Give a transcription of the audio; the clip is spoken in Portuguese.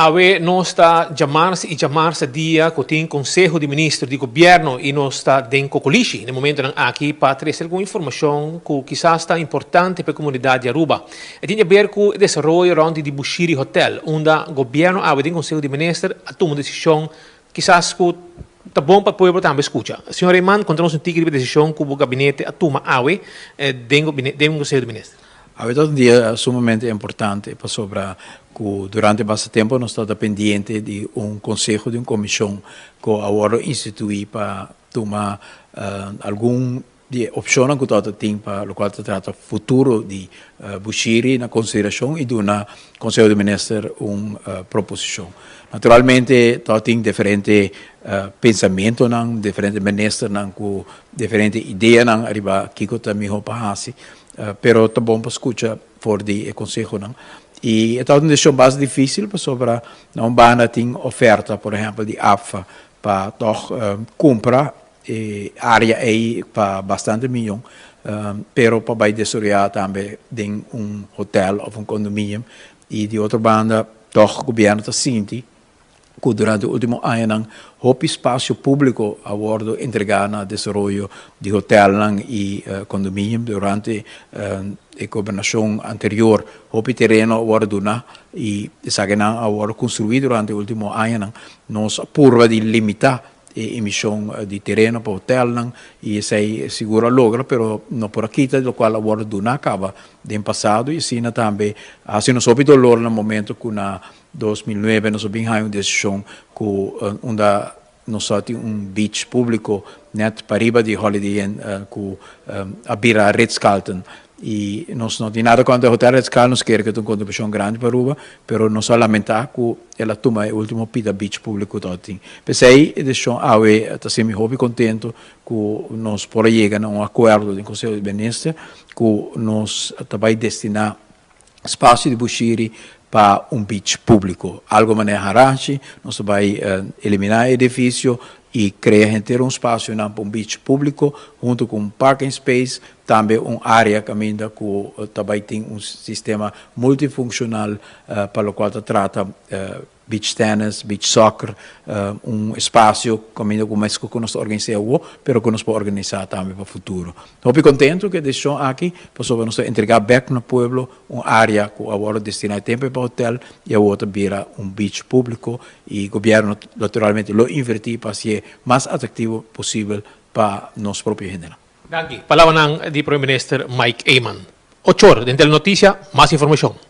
Ave nós está llamarse dia que tem Conselho de Ministros de Governo e nós está dentro Cocolishi, no momento aqui para trazer alguma informação que quizás está importante para a comunidade de Aruba. E tem a ver com o desenvolvimento de Bushiri Hotel, onde o governo ave tem Conselho de Ministros a tomar decisão quizás que está bom para o povo também escutar. Senhor Reiman, contamos um tigre de decisão que o gabinete a tomar ave dentro do Conselho de Ministros. Hoje é um dia sumamente importante para sobre que durante bastante tempo nós estamos dependentes de conselho, de uma comissão que agora institui para tomar alguma opção que todo tem para o qual trata o futuro de Bushiri na consideração e do Conselho de Ministros uma proposição. Naturalmente, todo tem diferentes pensamentos, diferentes ministros, diferentes ideias, arriba que também para pero está bom para escutar fora do conselho não e é uma decisão mais difícil para sobre não banda tem oferta por exemplo de AFA para comprar área aí para bastante milhão pero para vai desoriar também tem hotel ou condomínio e de outra banda o governo está sentindo que durante o último ano o espaço público a bordo entregar na desenvolvimento de hotel e condomínio durante a governação anterior o terreno a bordo e sabe a bordo construído durante o último ano nos apurva de limitar a emissão de terreno para hotel e sei seguro logra pero não por aqui do qual a bordo acaba de passado e assim também assim não soube dolor no momento que na 2009 nós vimos uma decisão que onde nós temos beach público net para riba de Holiday Inn que abrirá Ritz-Carlton e nós não temos nada contra o Hotel Ritz-Carlton, nós queremos que tenha uma contribuição grande para Aruba, mas nós só lamentar que ela toma o último pita beach público que tem. Pensei a decisão está sendo muito contente que nós podemos chegar a um acordo do Conselho de Ministros que nós vai destinar espaço de Bushiri para beach público. Algo maneira Harachi, nós vai eliminar o edifício e criar um espaço para beach público, junto com parking space, também área que também tem sistema multifuncional para o qual trata beach tennis, beach soccer, espaço como mais que nós organizamos, mas que nós podemos organizar também para o futuro. Estou contente que a decisão aqui, para nós entregar back no pueblo, área que agora destina tempo para o hotel e a outra vira beach público e o governo naturalmente lo invertir para ser mais atrativo possível para nós próprios gente. Palavra do Primeiro-Ministro Mike Ayman. 8 horas, dentro da notícia, mais informação.